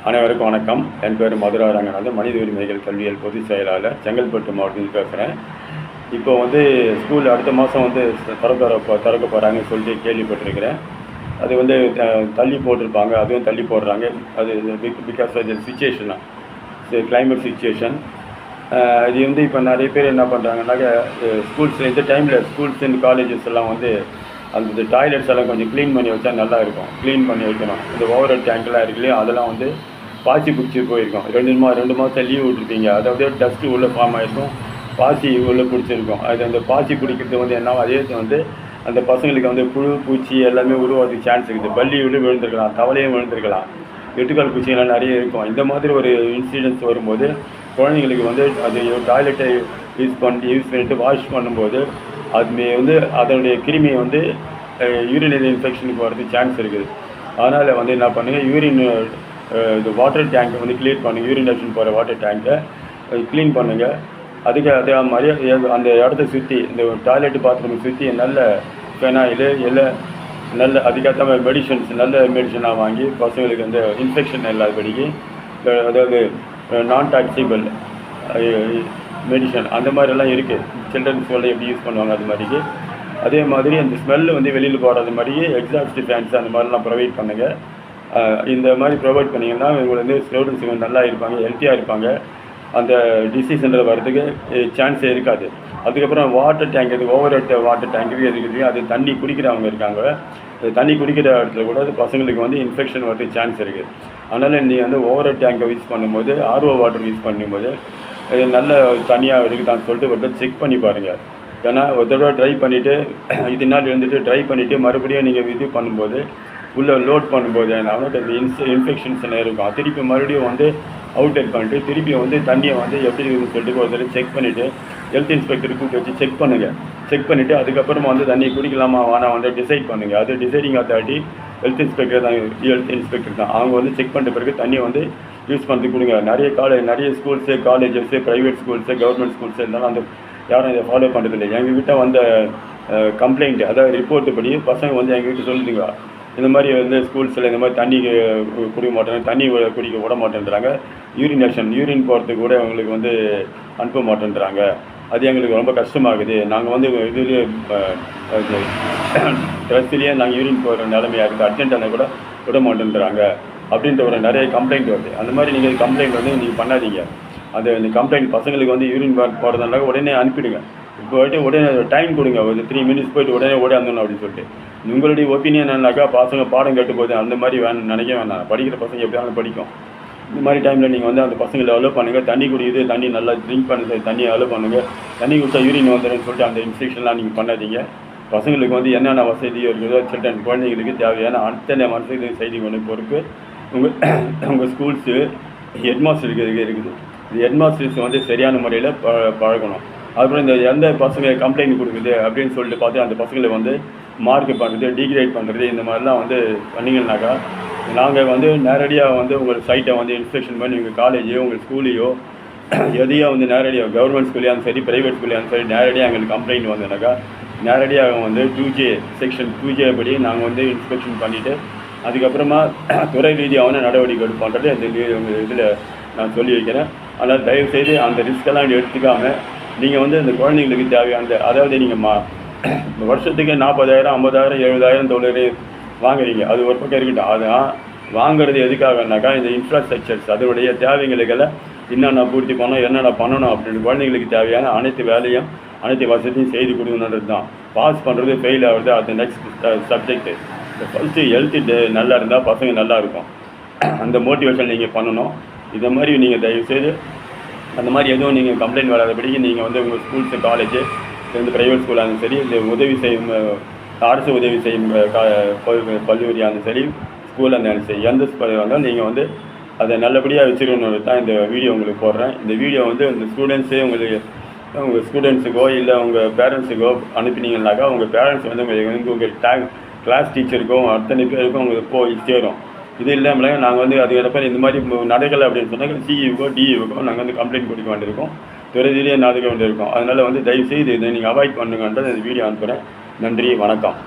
அனைவருக்கும் வணக்கம். என் பேர் மதுரா ரங்கநாதன், மனித உரிமைகள் கல்வியல் பொதுச் செயலாளர், செங்கல்பட்டு மாவட்டத்தில் பேசுகிறேன். இப்போ ஸ்கூல் அடுத்த மாதம் திறக்க போகிறாங்கன்னு சொல்லி கேள்விப்பட்டிருக்கிறேன். அது தள்ளி போட்டிருப்பாங்க, அதுவும் தள்ளி போடுறாங்க. அது because of the situation, climate situation. இது இப்போ நிறைய பேர் என்ன பண்ணுறாங்கன்னாக்க, ஸ்கூல்ஸ் இந்த டைமில் ஸ்கூல்ஸ் அண்ட் காலேஜஸ் எல்லாம் அந்த டாய்லெட்ஸ் எல்லாம் கொஞ்சம் க்ளீன் பண்ணி வச்சா நல்லா இருக்கும். க்ளீன் பண்ணி வைக்கணும். இந்த ஓவர் டேங்க்லாம் இருக்கு இல்லையா, அதெல்லாம் பாசி பிடிச்சி போயிருக்கும். 2 மாதம் லீவ் விட்டுருப்பீங்க, அதாவது டஸ்ட்டு உள்ளே ஃபார்ம் ஆகிருக்கும், பாசி உள்ளே பிடிச்சிருக்கும். அது அந்த பாசி பிடிக்கிறது என்ன, அதே அந்த பசங்களுக்கு புழு பூச்சி எல்லாமே உருவாகிறதுக்கு சான்ஸ் இருக்குது. பள்ளி விழுந்திருக்கலாம், தவளையும் விழுந்திருக்கலாம், எட்டுக்கால் பூச்சியெல்லாம் நிறைய இருக்கும். இந்த மாதிரி ஒரு இன்சிடென்ட்ஸ் வரும்போது குழந்தைங்களுக்கு அது டாய்லெட்டை யூஸ் பண்ணிட்டு வாஷ் பண்ணும்போது அதனுடைய கிருமி யூரினரி இன்ஃபெக்ஷனுக்கு வரதுக்கு சான்ஸ் இருக்குது. அதனால் என்ன பண்ணுங்கள், இது வாட்டர் டேங்கை க்ளீன் பண்ணுங்கள். யூரினேஷன் போகிற வாட்டர் டேங்கை க்ளீன் பண்ணுங்கள். அதுக்கு அதே மாதிரி அந்த இடத்த சுற்றி, இந்த டாய்லெட்டு பாத்ரூம் சுற்றி நல்ல ஃபெனாயில் நல்ல அதுக்கேற்ற மாதிரி நல்ல மெடிசனாக வாங்கி பசங்களுக்கு இன்ஃபெக்ஷன் இல்லாதபடிக்கு, அதாவது நான் டாக்சிபிள் மெடிசன் அந்த மாதிரிலாம் இருக்குது. சில்ட்ரன்ஸ் எப்படி யூஸ் பண்ணுவாங்க அது மாதிரிக்கு. அதே மாதிரி அந்த ஸ்மெல்லு வெளியில் போகிறது மாதிரியே எக்ஸாஸ்ட் ஃபேன்ஸ் அந்த மாதிரிலாம் ப்ரொவைட் பண்ணுங்கள். இந்த மாதிரி ப்ரொவைட் பண்ணிங்கன்னா இவங்க ஸ்டூடெண்ட்ஸுங்க நல்லா இருப்பாங்க, ஹெல்த்தியாக இருப்பாங்க. அந்த டிசீஸ்ன்றது வர்றதுக்கு சான்ஸே இருக்காது. அதுக்கப்புறம் வாட்டர் டேங்க், இது ஓவர் ஹெட் வாட்டர் டேங்கு இருக்குது. அது தண்ணி குடிக்கிறவங்க இருக்காங்க. தண்ணி குடிக்கிற இடத்துல கூட பசங்களுக்கு இன்ஃபெக்ஷன் வரதுக்கு சான்ஸ் இருக்குது. அதனால் நீ ஓவர் ஹெட் டேங்கை யூஸ் பண்ணும்போது, ஆர்ஓ வாட்டர் யூஸ் பண்ணும்போது நல்ல தனியாக இருக்குதான்னு சொல்லிட்டு ஒரு தடவை செக் பண்ணி பாருங்கள். ஏன்னா ஒரு தடவை ட்ரை பண்ணிவிட்டு நாள் ட்ரை பண்ணிவிட்டு மறுபடியும் நீங்கள் இது பண்ணும்போது, உள்ளே லோட் பண்ணும்போது அவனுக்கு அந்த இன்ஃபெக்ஷன்ஸ் எல்லாம் இருக்கும். திருப்பி மறுபடியும் அவுட் பண்ணிட்டு திருப்பி தண்ணியை எப்படி இருக்குன்னு சொல்லிட்டு ஒரு தடவை செக் பண்ணிவிட்டு ஹெல்த் இன்ஸ்பெக்டர் கூப்பிட்டு வச்சு செக் பண்ணுங்கள். செக் பண்ணிவிட்டு அதுக்கப்புறமா தண்ணி குடிக்கலாமா வேணாம் டிசைட் பண்ணுங்கள். அது டிசைடிங் அத்தாரிட்டி ஹெல்த் இன்ஸ்பெக்டர் தான். அவங்க செக் பண்ணிட்ட பிறகு தண்ணியை யூஸ் பண்ணுறதுக்கு கொடுங்க. நிறைய schools, colleges, private schools, government schools இருந்தாலும் யாரும் இதை ஃபாலோ பண்ணுறதில்லை. எங்ககிட்ட கம்ப்ளைண்ட், அதாவது ரிப்போர்ட்டு படி பசங்க எங்ககிட்ட சொல்லுதுங்க, இந்த மாதிரி ஸ்கூல்ஸில் இந்த மாதிரி தண்ணி குடிக்க மாட்டேன், தண்ணி குடிக்க விட மாட்டேன்றாங்க, யூரின் போகிறதுக்கு கூட அவங்களுக்கு அனுப்ப மாட்டேன்றாங்க. அது எங்களுக்கு ரொம்ப கஷ்டமாகுது. நாங்கள் இதுலேயே ட்ரெஸ்லேயே நாங்கள் யூரின் போகிற நிலைமையாக இருக்குது, அர்ஜென்ட்டான கூட விட மாட்டேன்றாங்க அப்படின்ற ஒரு நிறைய கம்ப்ளைண்ட் வருது. அந்த மாதிரி நீங்கள் கம்ப்ளைண்ட் நீங்கள் பண்ணாதீங்க. இந்த கம்ப்ளைண்ட் பசங்களுக்கு யூரின் போகிறதுனால உடனே அனுப்பிடுங்க. இப்போ உடனே டைம் கொடுங்க, ஒரு 3 மினிட்ஸ் போய்ட்டு உடனே ஓடியாந்தணும் அப்படின்னு சொல்லிட்டு. உங்களுடைய ஒப்பீனியன் என்னன்னாக்கா, பசங்க பாடம் கேட்டு போகுது அந்த மாதிரி நினைக்க வேணாம். படிக்கிற பசங்க எப்படியாவது படிக்கும். இந்த மாதிரி டைமில் நீங்கள் அந்த பசங்களை அலோவ் பண்ணுங்கள். தண்ணி குடிக்குது, தண்ணி நல்லா ட்ரிங்க் பண்ணுறது, தண்ணியை அலோவ் பண்ணுங்கள். தண்ணி குடித்தா யூரின் வந்துடுன்னு சொல்லிட்டு அந்த இன்ஃபெக்ஷன்லாம் நீங்கள் பண்ணாதீங்க. பசங்களுக்கு என்னென்ன வசதியோ இருக்குதோ, சில்ட்ரன் குழந்தைங்களுக்கு தேவையான அத்தனை வசதி செய்தி பொறுப்பு உங்கள் ஸ்கூல்ஸு ஹெட்மாஸ்டருக்கு இருக்குது. இந்த ஹெட்மாஸ்டர்ஸ் சரியான முறையில் பழகணும். அதுக்கப்புறம் எந்த பசங்க கம்ப்ளைண்ட் கொடுக்குது அப்படின்னு சொல்லிட்டு பார்த்து அந்த பசங்களை மார்க் பண்ணுறது, டிகிரேட் பண்ணுறது, இந்த மாதிரிலாம் பண்ணிங்கன்னாக்கா, நாங்கள் நேரடியாக உங்கள் சைட்டை இன்ஸ்பெக்ஷன் பண்ணி உங்கள் காலேஜோ உங்கள் ஸ்கூலையோ எதையோ நேரடியாக கவர்மெண்ட் ஸ்கூல்லையாலும் சரி, ப்ரைவேட் ஸ்கூல்லையாலும் சரி, நேரடியாக எங்களுக்கு கம்ப்ளைண்ட் வந்ததுனாக்கா நேரடியாக 2J செக்ஷன் 2J படி நாங்கள் இன்ஸ்பெக்ஷன் பண்ணிவிட்டு அதுக்கப்புறமா துறை ரீதியான நடவடிக்கை எடுப்போன்றது இந்த இதில் நான் சொல்லி வைக்கிறேன். அதனால் தயவுசெய்து அந்த ரிஸ்கெல்லாம் எடுத்துக்காமல் நீங்கள் இந்த குழந்தைங்களுக்கு தேவையான, அதாவது நீங்கள் வருஷத்துக்கு 40,000, 50,000, 70,000 $70,000 வாங்குறீங்க. அது ஒரு பக்கம் இருக்கட்டும். அதான் வாங்குறது எதுக்காகனாக்கா, இந்த இன்ஃப்ராஸ்ட்ரக்சர்ஸ் அதனுடைய தேவைகளுக்கெல்லாம் என்னென்ன பூர்த்தி பண்ணணும், என்னென்ன பண்ணணும் அப்படின்னு குழந்தைங்களுக்கு தேவையான அனைத்து வேலையும் அனைத்து வசதியும் செய்து கொடுக்கணுன்றது தான். பாஸ் பண்ணுறது ஃபெயில் ஆகுறது அது நெக்ஸ்ட் சப்ஜெக்ட்டு. ஃபஸ்ட்டு ஹெல்த்து நல்லா இருந்தால் பசங்க நல்லா இருக்கும். அந்த மோட்டிவேஷன் நீங்கள் பண்ணணும். இதை மாதிரி நீங்கள் தயவுசெய்து அந்த மாதிரி எதுவும் நீங்கள் கம்ப்ளைண்ட் வராதபடிக்கு நீங்கள் உங்கள் ஸ்கூல்ஸு, காலேஜு, ப்ரைவேட் ஸ்கூலாக இருந்தாலும் சரி, இந்த உதவி செய்யும் அரசு உதவி செய்யும் கல்லூரியாக இருந்தாலும் சரி, ஸ்கூலாக இருந்தாலும் சரி, எந்த ஸ்கூலாக இருந்தாலும் நீங்கள் அதை நல்லபடியாக வச்சுக்கணுன்னு தான் இந்த வீடியோ உங்களுக்கு போடுறேன். இந்த வீடியோ இந்த ஸ்டூடெண்ட்ஸு உங்கள் ஸ்டூடெண்ட்ஸுக்கோ இல்லை உங்கள் பேரண்ட்ஸுக்கோ அனுப்பினீங்கன்னாக்கா, உங்கள் பேரண்ட்ஸ் உங்கள் கிளாஸ் டீச்சருக்கும் அத்தனை பேருக்கும் உங்களுக்கு போய் சேரும். இது இல்லாமல் நாங்கள் அதுக்கப்புறம் இந்த மாதிரி நடக்கலை அப்படின்னு சொன்னாங்க, சிஇஓக்கோ டிஇஓக்கோ நாங்கள் கம்ப்ளைண்ட் கொடுக்க வேண்டியிருக்கோம், துறையிலேயே நாதுக்க வேண்டியிருக்கோம். அதனால் தயவுசெய்து இதை நீங்கள் அவாய்ட் பண்ணுங்கன்றது இந்த வீடியோ அனுப்புகிறேன். நன்றி, வணக்கம்.